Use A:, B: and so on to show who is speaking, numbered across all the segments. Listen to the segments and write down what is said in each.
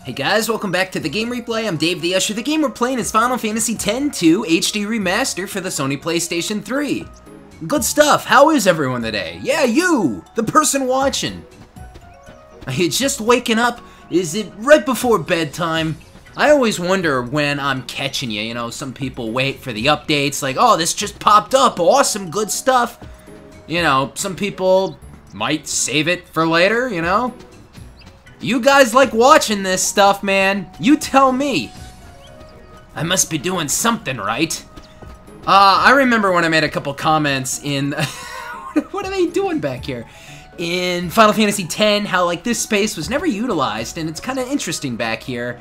A: Hey guys, welcome back to the Game Replay. I'm DavetheUsher. The game we're playing is Final Fantasy X-2 HD Remaster for the Sony PlayStation 3. Good stuff. How is everyone today? Yeah, you, the person watching. Are you just waking up? Is it right before bedtime? I always wonder when I'm catching you. You know, some people wait for the updates, like, oh, this just popped up, awesome, good stuff. You know, some people might save it for later, you know? You guys like watching this stuff, man. You tell me. I must be doing something right. I remember when I made a couple comments in... what are they doing back here? In Final Fantasy X, how, like, this space was never utilized, and it's kind of interesting back here.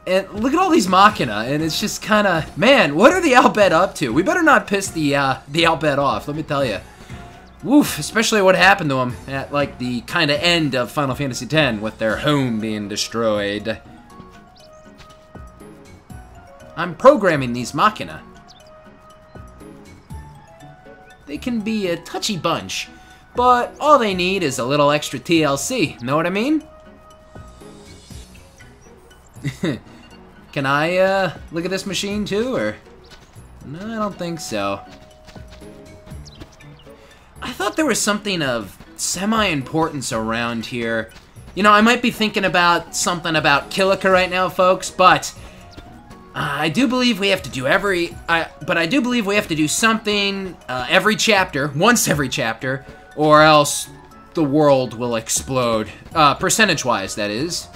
A: And look at all these Machina, and it's just kind of... Man, what are the Albed up to? We better not piss the Albed off, let me tell you. Woof, especially what happened to them at, like, the kind of end of Final Fantasy X with their home being destroyed. I'm programming these Machina. They can be a touchy bunch, but all they need is a little extra TLC, know what I mean? Can I, look at this machine too, or? No, I don't think so. I thought there was something of semi-importance around here. You know, I might be thinking about something about Kilika right now, folks, but I do believe we have to do I do believe we have to do something every chapter, once every chapter, or else the world will explode. Percentage-wise, that is.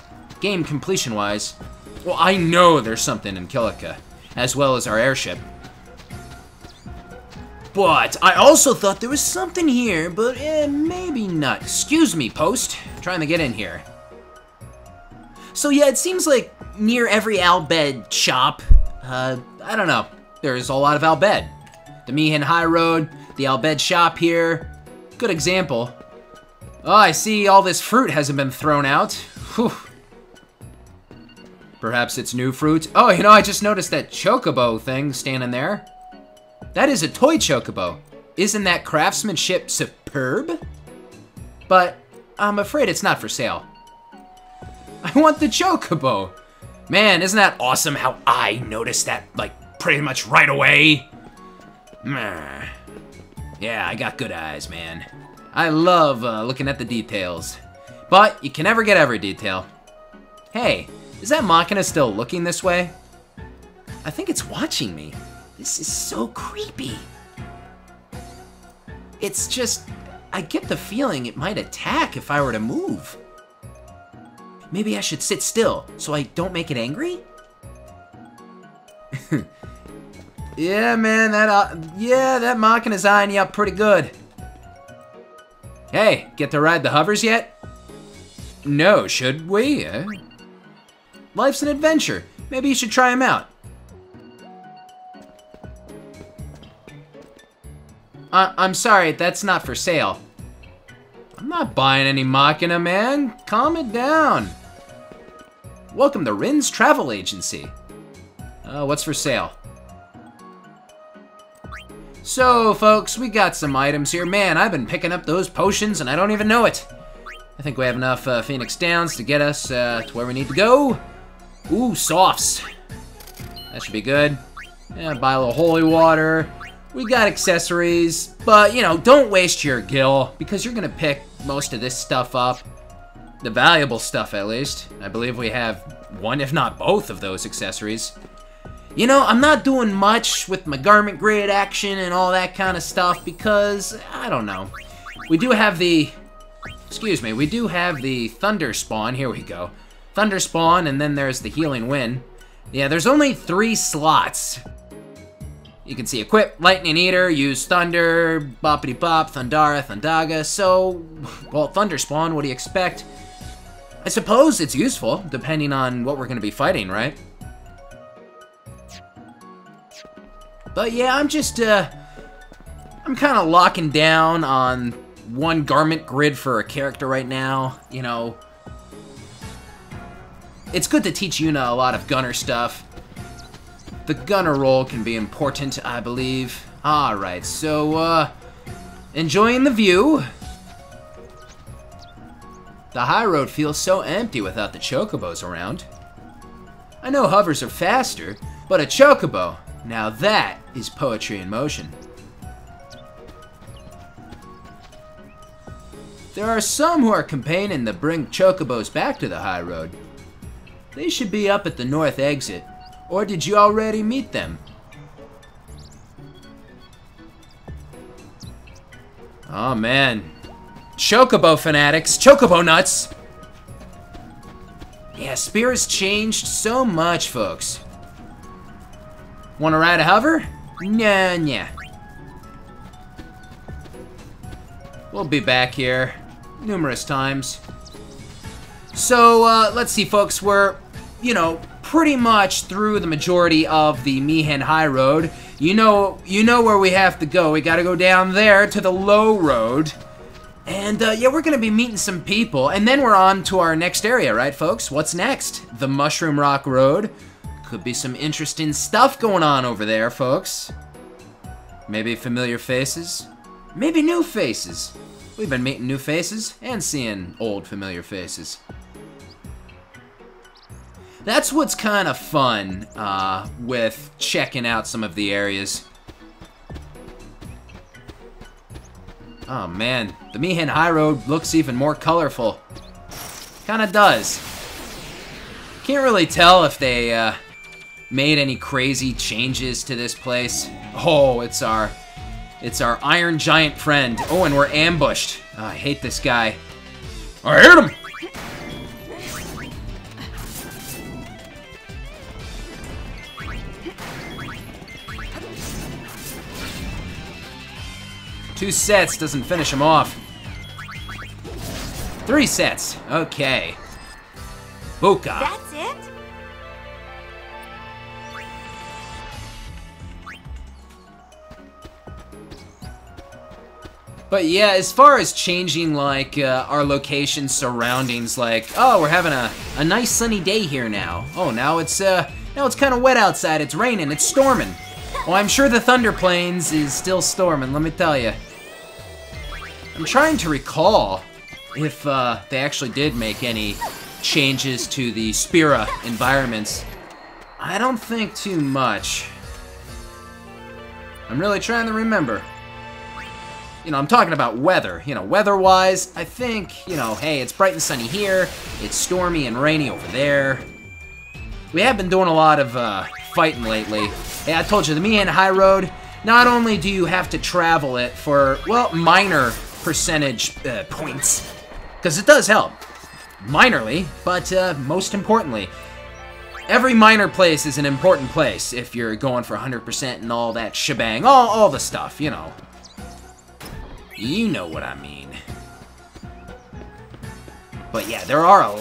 A: Game completion-wise. Well, I know there's something in Kilika, as well as our airship. But I also thought there was something here, but maybe not. Excuse me, Post. I'm trying to get in here. So yeah, it seems like near every Albed shop, I don't know, there's a lot of Albed. The Mihin High Road, the Albed shop here. Good example. Oh, I see all this fruit hasn't been thrown out. Whew. Perhaps it's new fruit. Oh, you know, I just noticed that Chocobo thing standing there. That is a toy Chocobo. Isn't that craftsmanship superb? But I'm afraid it's not for sale. I want the Chocobo. Man, isn't that awesome how I noticed that, like, pretty much right away? Yeah, I got good eyes, man. I love looking at the details. But you can never get every detail. Hey, is that Machina still looking this way? I think it's watching me. This is so creepy. It's just, I get the feeling it might attack if I were to move. Maybe I should sit still so I don't make it angry? Yeah, man, that Machina's eyeing you up pretty good. Hey, get to ride the hovers yet? No, should we? Life's an adventure. Maybe you should try them out. I'm sorry, that's not for sale. I'm not buying any Machina, man. Calm it down. Welcome to Rin's Travel Agency. What's for sale? So, folks, we got some items here. Man, I've been picking up those potions and I don't even know it. I think we have enough Phoenix Downs to get us to where we need to go. Ooh, softs. That should be good. Yeah, buy a little holy water. We got accessories, but, you know, don't waste your gil, because you're gonna pick most of this stuff up. The valuable stuff, at least. I believe we have one, if not both, of those accessories. You know, I'm not doing much with my garment grid action and all that kind of stuff, because, I don't know. We do have the... Excuse me, we do have the Thunder Spawn. Here we go. Thunder Spawn, and then there's the Healing Wind. Yeah, there's only 3 slots. You can see Equip, Lightning Eater, use Thunder, Boppity Bop, Thundara, Thundaga, so... Well, Thunder Spawn, what do you expect? I suppose it's useful, depending on what we're going to be fighting, right? But yeah, I'm just, I'm kind of locking down on one garment grid for a character right now, you know. It's good to teach Yuna a lot of gunner stuff. The gunner role can be important, I believe. Alright, so, enjoying the view. The high road feels so empty without the chocobos around. I know hovers are faster, but a chocobo, now that is poetry in motion. There are some who are campaigning to bring chocobos back to the high road. They should be up at the north exit, or did you already meet them? Oh man. Chocobo fanatics, chocobo nuts! Yeah, Spear's changed so much, folks. Wanna ride a hover? Nah. We'll be back here numerous times. So, let's see, folks. We're, pretty much through the majority of the Mihen High Road. You know where we have to go. We gotta go down there to the low road. And, yeah, we're gonna be meeting some people. And then we're on to our next area, right, folks? What's next? The Mushroom Rock Road. Could be some interesting stuff going on over there, folks. Maybe familiar faces. Maybe new faces. We've been meeting new faces and seeing old familiar faces. That's what's kind of fun with checking out some of the areas. Oh man, the Mihen High Road looks even more colorful. Kinda does. Can't really tell if they made any crazy changes to this place. Oh, it's our Iron Giant friend. Oh, and we're ambushed. Oh, I hate this guy. I hit him! Two sets doesn't finish him off. 3 sets. Okay. Buka.
B: That's it?
A: But yeah, as far as changing, like, our location surroundings, like, oh, we're having a nice sunny day here now. Oh, now it's kind of wet outside, it's raining, it's storming. Oh, I'm sure the Thunder Plains is still storming, let me tell you. I'm trying to recall if they actually did make any changes to the Spira environments. I don't think too much. I'm really trying to remember. I'm talking about weather. Weather-wise, I think, hey, it's bright and sunny here, it's stormy and rainy over there. We have been doing a lot of fighting lately. Hey, I told you, the Mihen High Road, not only do you have to travel it for, well, minor percentage points, because it does help, minorly, but most importantly, every minor place is an important place if you're going for 100% and all that shebang, all the stuff, You know what I mean. But yeah, there are a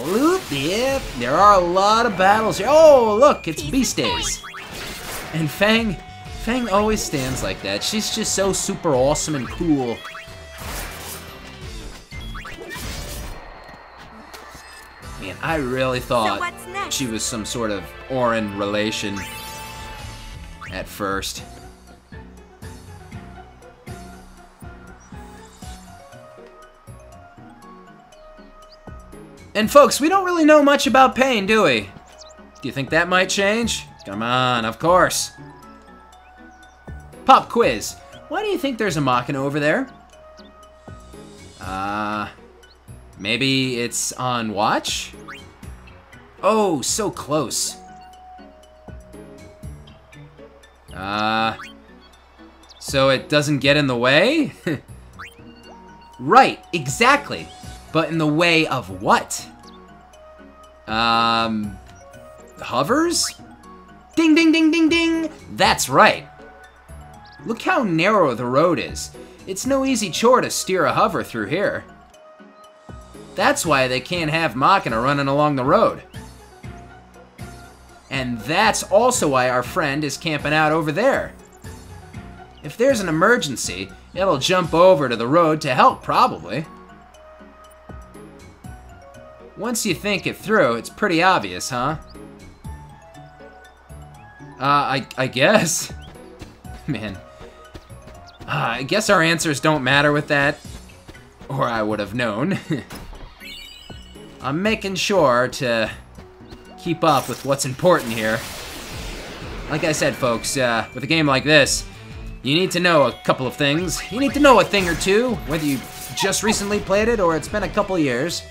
A: lot of battles here. Oh, look, it's Beast Days. And Fang always stands like that. She's just so super awesome and cool. Man, I really thought she was some sort of Orin relation at first. And folks, we don't really know much about pain, do we? Do you think that might change? Come on, of course. Pop quiz. Why do you think there's a Machina over there? Maybe it's on watch? Oh, so close. So it doesn't get in the way? Right, exactly. But in the way of what? Hovers? Ding, ding, ding, ding, ding! That's right. Look how narrow the road is. It's no easy chore to steer a hover through here. That's why they can't have Machina running along the road. And that's also why our friend is camping out over there. If there's an emergency, it'll jump over to the road to help, probably. Once you think it through, it's pretty obvious, huh? I guess. Man. I guess our answers don't matter with that. Or I would have known. I'm making sure to keep up with what's important here. Like I said, folks, with a game like this, you need to know a couple of things. You need to know a thing or two, whether you just recently played it or it's been a couple years.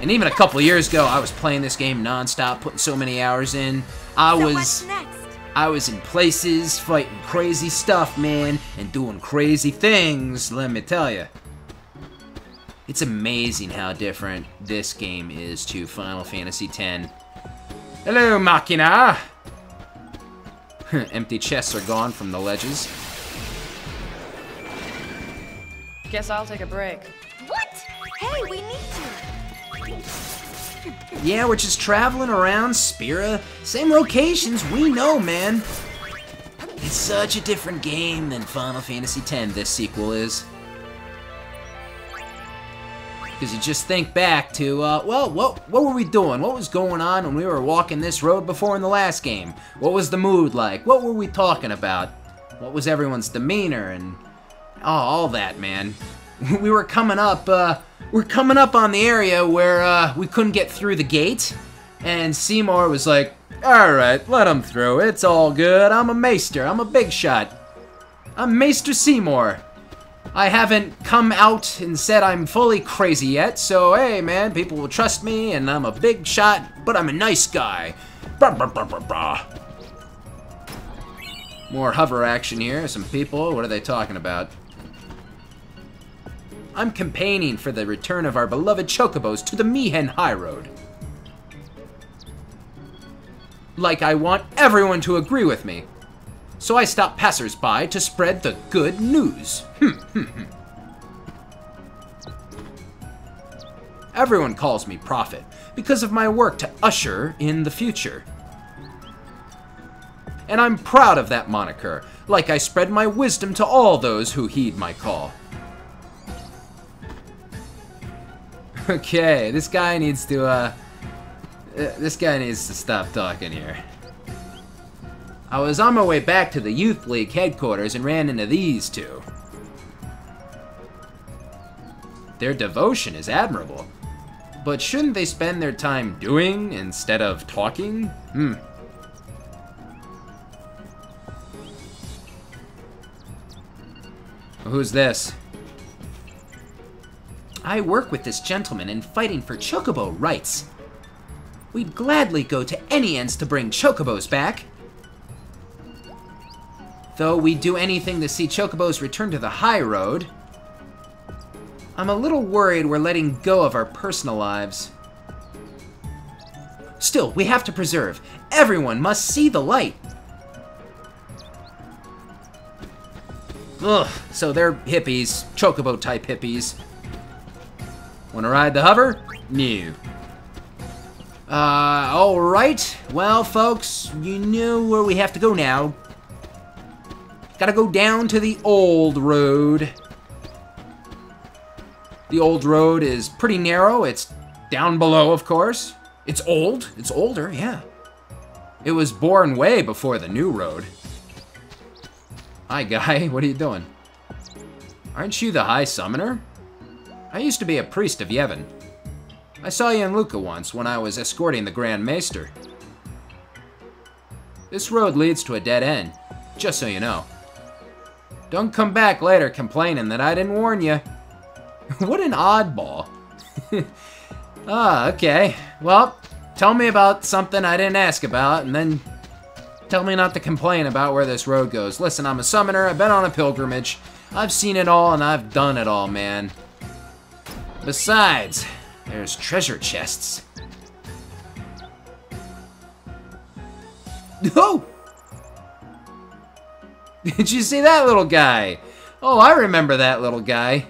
A: And even a couple years ago, I was playing this game non-stop, putting so many hours in. I was in places, fighting crazy stuff, man, and doing crazy things, let me tell you. It's amazing how different this game is to Final Fantasy X. Hello, Machina! Empty chests are gone from the ledges.
B: Guess I'll take a break.
C: What? Hey, we need to.
A: Yeah, we're just traveling around Spira. Same locations, we know, man. It's such a different game than Final Fantasy X, this sequel is. Because you just think back to, well, what were we doing? What was going on when we were walking this road before in the last game? What was the mood like? What were we talking about? What was everyone's demeanor and all that, man? We were coming up, on the area where we couldn't get through the gate, and Seymour was like, "Alright, let him through, it's all good, I'm a maester, I'm a big shot. I'm Maester Seymour. I haven't come out and said I'm fully crazy yet, so hey man, people will trust me, and I'm a big shot, but I'm a nice guy." Bah, bah, bah, bah, bah. More hover action here, some people, what are they talking about? I'm campaigning for the return of our beloved Chocobos to the Mihen High Road. Like I want everyone to agree with me. So I stop passers-by to spread the good news. Everyone calls me Prophet because of my work to usher in the future. And I'm proud of that moniker, like I spread my wisdom to all those who heed my call. Okay, this guy needs to stop talking here. I was on my way back to the Youth League headquarters and ran into these two. Their devotion is admirable, but shouldn't they spend their time doing instead of talking? Who's this? I work with this gentleman in fighting for Chocobo rights. We'd gladly go to any ends to bring Chocobos back. Though we'd do anything to see Chocobos return to the high road. I'm a little worried we're letting go of our personal lives. Still, we have to preserve. Everyone must see the light. Ugh, so they're hippies, Chocobo-type hippies. Wanna ride the hover? No. Alright. Well, folks, you know where we have to go now. Gotta go down to the old road. The old road is pretty narrow. It's down below, of course. It's old. It's older, yeah. It was born way before the new road. Hi, guy. What are you doing? Aren't you the High Summoner? I used to be a priest of Yevon. I saw you in Luca once when I was escorting the Grand Maester. This road leads to a dead end, just so you know. Don't come back later complaining that I didn't warn you. What an oddball. Okay. Well, tell me about something I didn't ask about, and then tell me not to complain about where this road goes. Listen, I'm a summoner, I've been on a pilgrimage. I've seen it all, and I've done it all, man. Besides, there's treasure chests. Oh! Did you see that little guy? Oh, I remember that little guy.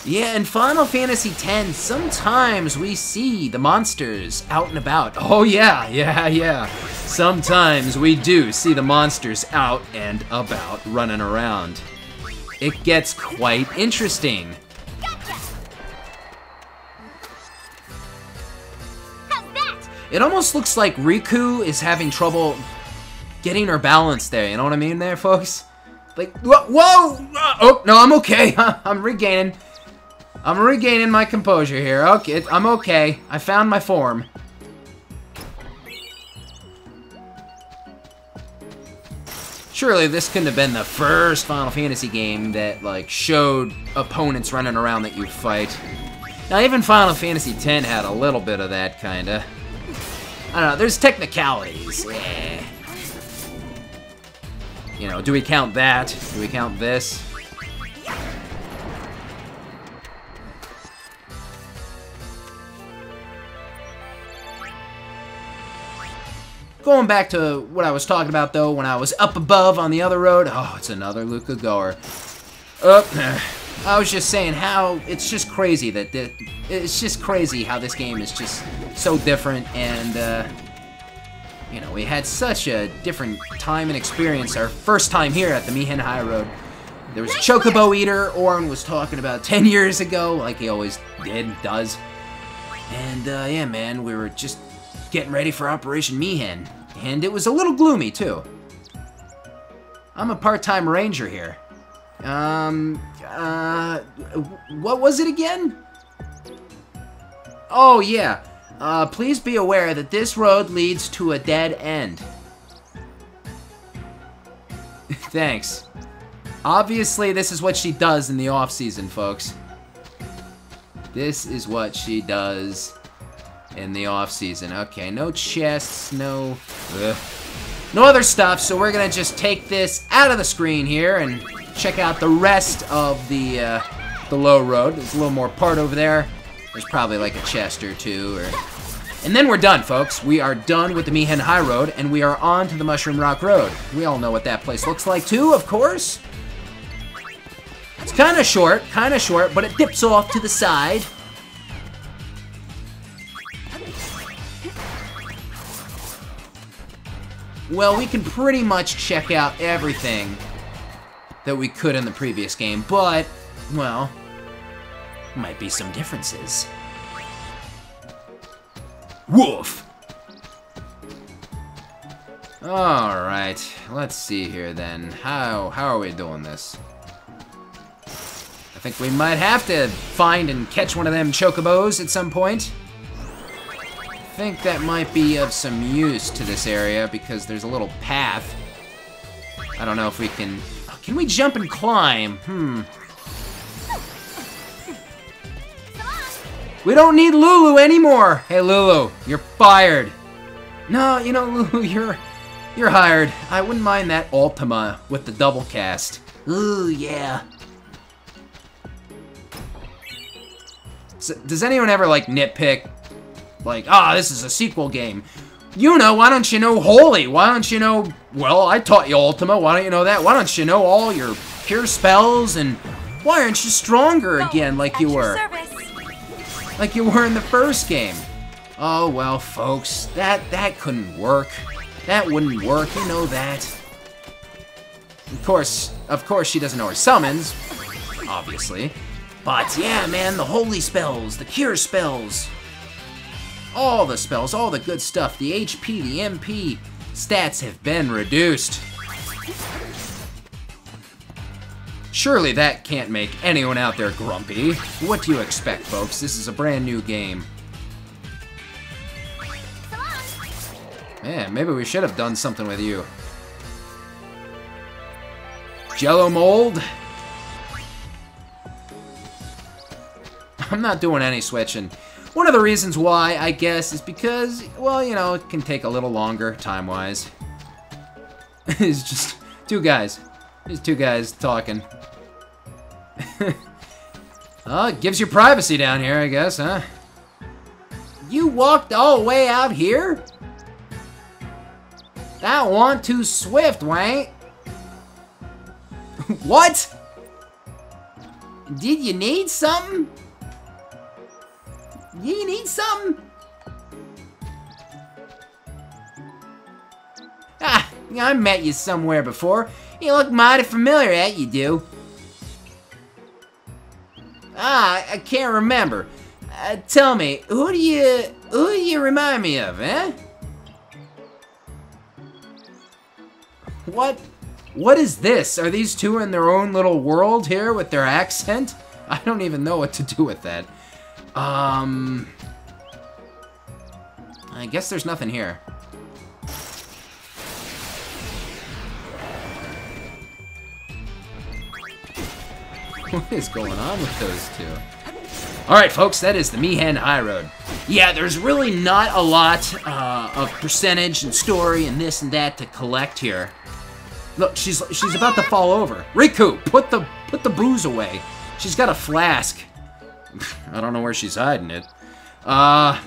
A: Yeah, in Final Fantasy X, sometimes we see the monsters out and about. Oh yeah. Sometimes we do see the monsters out and about, running around. It gets quite interesting.
C: Gotcha. How's that?
A: It almost looks like Riku is having trouble getting her balance there, you know what I mean there, folks? Like, whoa! Oh, no, I'm okay. I'm regaining my composure here. Okay, I'm okay. I found my form. Surely this couldn't have been the first Final Fantasy game that, like, showed opponents running around that you fight. Now, even Final Fantasy X had a little bit of that, kinda. I don't know, there's technicalities. Yeah. You know, do we count that? Do we count this? Going back to what I was talking about, though, when I was up above on the other road. Oh, it's another Luca goer. I was just saying how it's just crazy that it's just crazy how this game is just so different, and you know, we had such a different time and experience our first time here at the Mihen High Road. There was a Chocobo Eater Orin was talking about 10 years ago, like he always does. And yeah, man, we were just getting ready for Operation Mihen, and it was a little gloomy too. I'm a part-time ranger here. What was it again? Oh yeah, please be aware that this road leads to a dead end. Thanks. Obviously, this is what she does in the off-season, folks. This is what she does in the off-season. Okay, no chests, no other stuff, so we're gonna just take this out of the screen here and check out the rest of the low road. There's a little more part over there. There's probably like a chest or two, and then we're done, folks. We are done with the Mihen High Road, and we are on to the Mushroom Rock Road. We all know what that place looks like too, of course. It's kind of short, but it dips off to the side. Well, we can pretty much check out everything that we could in the previous game, but, well, might be some differences. Woof! Alright, let's see here then. How are we doing this? I think we might have to find and catch one of them Chocobos at some point. I think that might be of some use to this area because there's a little path. I don't know if we can... Can we jump and climb? We don't need Lulu anymore! Hey Lulu, you're fired. No, you know, Lulu, you're hired. I wouldn't mind that Ultima with the double cast. Ooh, yeah. So, does anyone ever, like, nitpick? Like, this is a sequel game. You know, why don't you know Holy? Why don't you know, well, I taught you Ultima, why don't you know that? Why don't you know all your pure spells, and why aren't you stronger again like you were? Like you were in the first game. Oh, well, folks, that couldn't work. That wouldn't work, you know that. Of course, she doesn't know her summons, obviously. But yeah, man, the holy spells, the cure spells, all the spells, all the good stuff, the HP, the MP stats have been reduced. Surely that can't make anyone out there grumpy. What do you expect, folks? This is a brand new game. Man, maybe we should have done something with you. Jello mold? I'm not doing any switching. One of the reasons why, I guess, is because, well, you know, it can take a little longer, time-wise. It's just two guys. Just two guys talking. Oh, it gives you privacy down here, I guess, huh? You walked all the way out here? That wasn't too swift, Wayne. What? Did you need something? You need something? Ah, I met you somewhere before. You look mighty familiar, that you do. Ah, I can't remember. Tell me, who do you remind me of, eh? What What is this? Are these two in their own little world here with their accent? I don't even know what to do with that. I guess there's nothing here. What is going on with those two? Alright, folks, that is the Mihen High Road. Yeah, there's really not a lot of percentage and story and this and that to collect here. Look, she's about to fall over. Riku, put the booze away. She's got a flask. I don't know where she's hiding it. But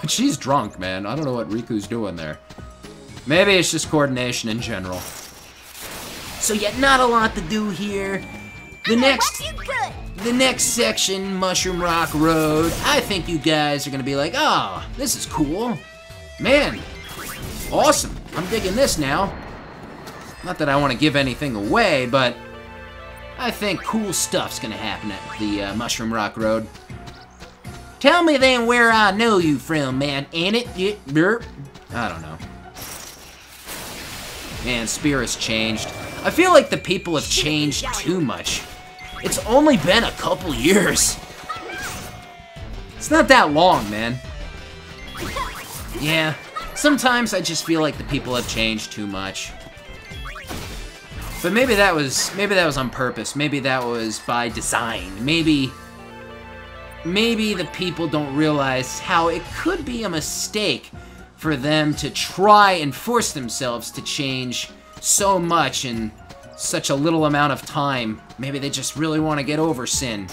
A: she's drunk, man. I don't know what Riku's doing there. Maybe it's just coordination in general. So yeah, not a lot to do here. The next section, Mushroom Rock Road, I think you guys are gonna be like, oh, this is cool. Man, awesome. I'm digging this now. Not that I want to give anything away, but I think cool stuff's gonna happen at the Mushroom Rock Road. Tell me then where I know you from, man. Ain't it? I don't know. Man, Spirit's changed. I feel like the people have changed too much. It's only been a couple years. It's not that long, man. Yeah, sometimes I just feel like the people have changed too much. But maybe that was on purpose. Maybe that was by design. Maybe the people don't realize how it could be a mistake for them to try and force themselves to change so much in such a little amount of time. Maybe they just really want to get over sin.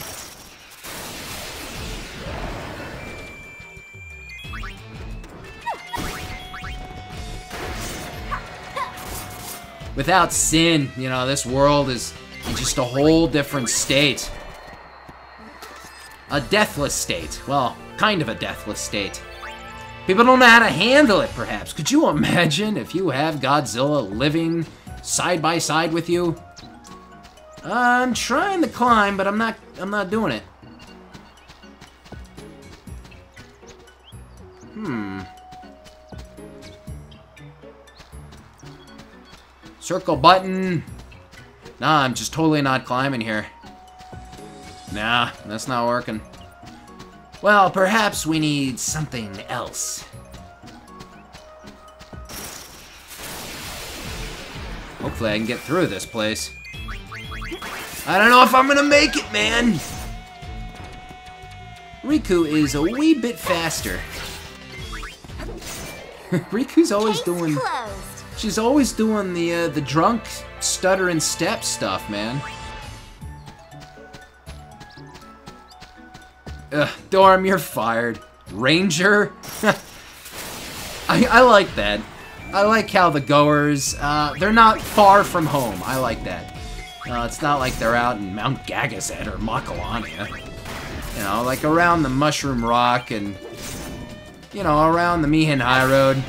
A: Without sin, you know, this world is in just a whole different state. A deathless state. Well, kind of a deathless state. People don't know how to handle it, perhaps. Could you imagine if you have Godzilla living side by side with you? I'm trying to climb, but I'm not doing it. Circle button. Nah, I'm just totally not climbing here. Nah, that's not working. Well, perhaps we need something else. Hopefully I can get through this place. I don't know if I'm gonna make it, man! Riku is a wee bit faster. Riku's always doing... She's always doing the drunk stuttering step stuff, man. Dorm, you're fired. Ranger? I like that. I like how the goers, they're not far from home. I like that. It's not like they're out in Mount Gagazet or Makalania. You know, like around the Mushroom Rock and, you know, around the Mihen High Road.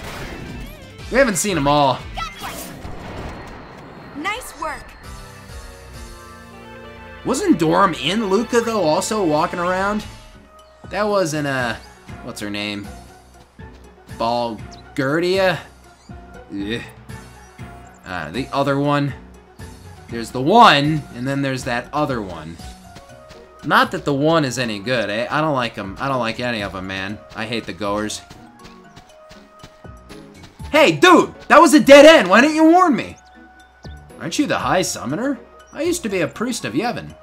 A: We haven't seen them all.
C: Nice work.
A: Wasn't Dorm in Luca, though, also walking around? That wasn't, what's her name? Balgurdia? Ugh. The other one. There's the one, and then there's that other one. Not that the one is any good. I don't like them. I don't like any of them, man. I hate the goers. Hey, dude! That was a dead end! Why didn't you warn me? Aren't you the High Summoner? I used to be a priest of Yevon.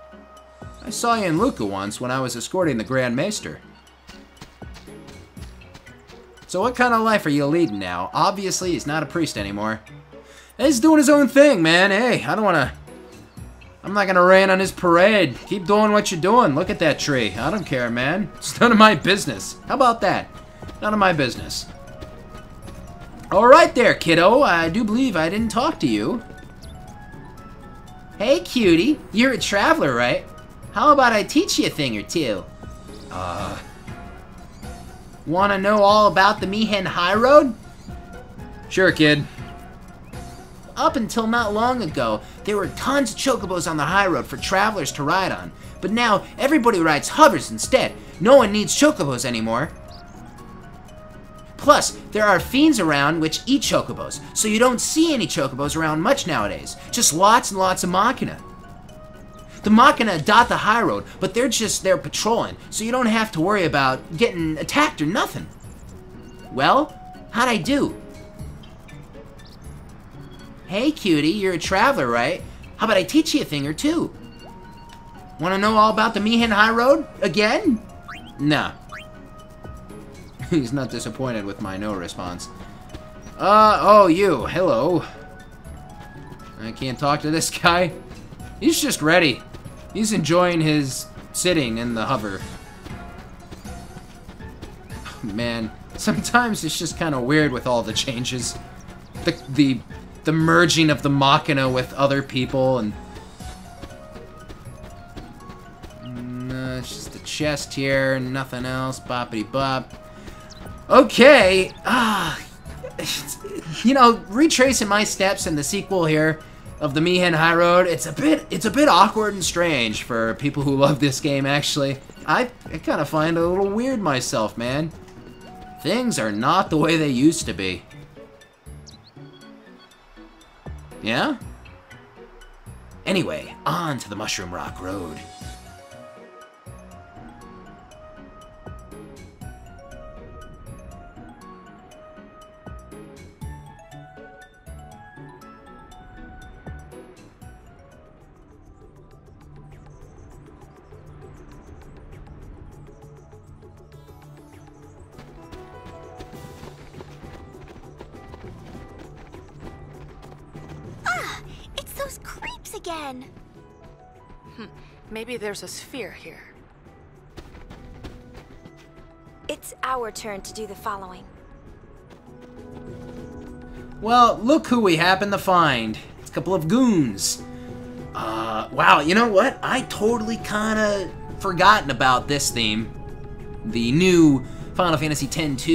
A: I saw you in Luca once when I was escorting the Grand Maester. So what kind of life are you leading now? Obviously, he's not a priest anymore. He's doing his own thing, man. Hey, I'm not gonna rain on his parade. Keep doing what you're doing. Look at that tree. I don't care, man. It's none of my business. How about that? None of my business. Alright there, kiddo. I do believe I didn't talk to you. Hey, cutie. You're a traveler, right? How about I teach you a thing or two? Wanna know all about the Mihen High Road? Sure, kid. Up until not long ago, there were tons of chocobos on the high road for travelers to ride on. But now, everybody rides hovers instead. No one needs chocobos anymore. Plus, there are fiends around which eat chocobos, so you don't see any chocobos around much nowadays. Just lots and lots of machina. The machina dot the high road, but they're just there patrolling, so you don't have to worry about getting attacked or nothing. Well, how'd I do? Hey cutie, you're a traveler, right? How about I teach you a thing or two? Wanna know all about the Mihin High Road again? Nah. He's not disappointed with my no response. Oh, you. Hello. I can't talk to this guy. He's just ready. He's enjoying his sitting in the hover. Man, sometimes it's just kind of weird with all the changes. The merging of the machina with other people and... it's just a chest here, nothing else. Boppity bop. Okay, you know, retracing my steps in the sequel here of the Mihin High Road, it's a bit awkward and strange for people who love this game. Actually, I kind of find it a little weird myself, man. Things are not the way they used to be. Yeah? Anyway, on to the Mushroom Rock Road.
C: Those creeps again!
B: Maybe there's a sphere here.
C: It's our turn to do the following.
A: Well, look who we happen to find. It's a couple of goons. Wow, you know what? I totally kinda forgotten about this theme. The new Final Fantasy X-2,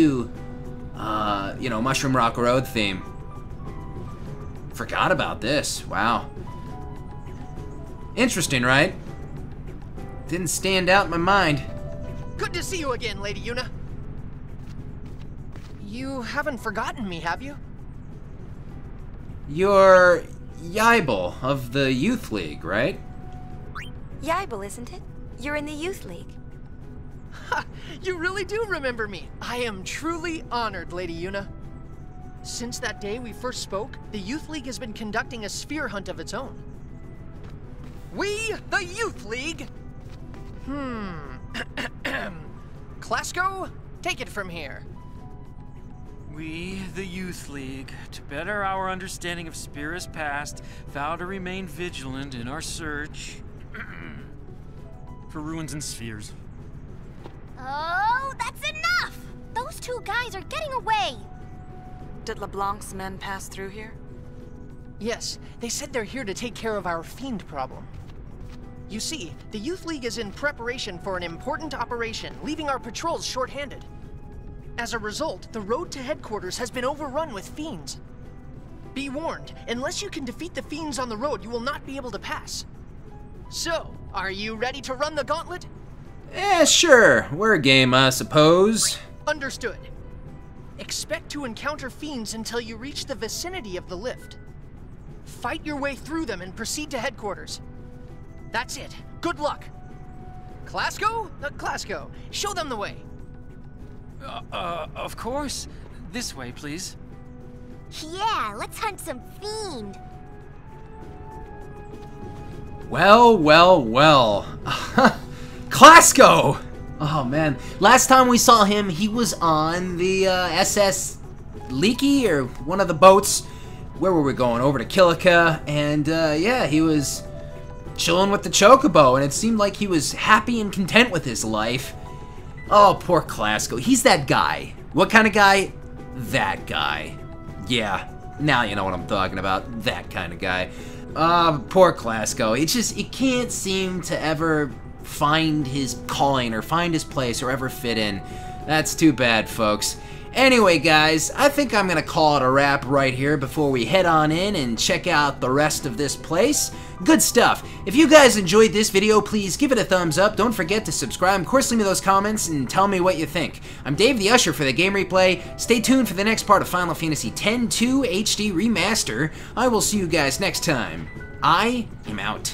A: you know, Mushroom Rock Road theme. Forgot about this. Wow. Interesting, right? Didn't stand out in my mind.
D: Good to see you again, Lady Yuna. You haven't forgotten me, have you?
A: You're Yaibel of the Youth League, right?
C: Yaibel, isn't it? You're in the Youth League.
D: Ha! You really do remember me. I am truly honored, Lady Yuna. Since that day we first spoke, the Youth League has been conducting a sphere hunt of its own. We, the Youth League! Klasko, take it from here.
E: We, the Youth League, to better our understanding of Spira's past, vow to remain vigilant in our search for ruins and spheres.
C: Oh, that's enough! Those two guys are getting away!
B: Did LeBlanc's men pass through here?
D: Yes, they said they're here to take care of our fiend problem. You see, the Youth League is in preparation for an important operation, leaving our patrols short-handed. As a result, the road to headquarters has been overrun with fiends. Be warned, unless you can defeat the fiends on the road, you will not be able to pass. So, are you ready to run the gauntlet?
A: Sure. We're game, I suppose.
D: Understood. Expect to encounter fiends until you reach the vicinity of the lift. Fight your way through them and proceed to headquarters. That's it. Good luck. Klasko? Klasko, show them the way.
E: Of course. This way, please.
C: Yeah, let's hunt some fiend.
A: Well, well, well. Klasko! Oh man, last time we saw him, he was on the SS Leaky, or one of the boats. Where were we going? Over to Kilika, and yeah, he was chilling with the Chocobo, and it seemed like he was happy and content with his life. Oh, poor Klasko. He's that guy. What kind of guy? That guy. Yeah, now you know what I'm talking about. That kind of guy. Poor Klasko. He can't seem to ever find his calling or find his place or ever fit in. That's too bad, folks. Anyway, guys, I think I'm gonna call it a wrap right here before we head on in and check out the rest of this place. Good stuff. If you guys enjoyed this video, please give it a thumbs up. Don't forget to subscribe. Of course, leave me those comments and tell me what you think. I'm Dave the Usher for the Game Replay. Stay tuned for the next part of Final Fantasy X-2 HD Remaster. I will see you guys next time. I am out.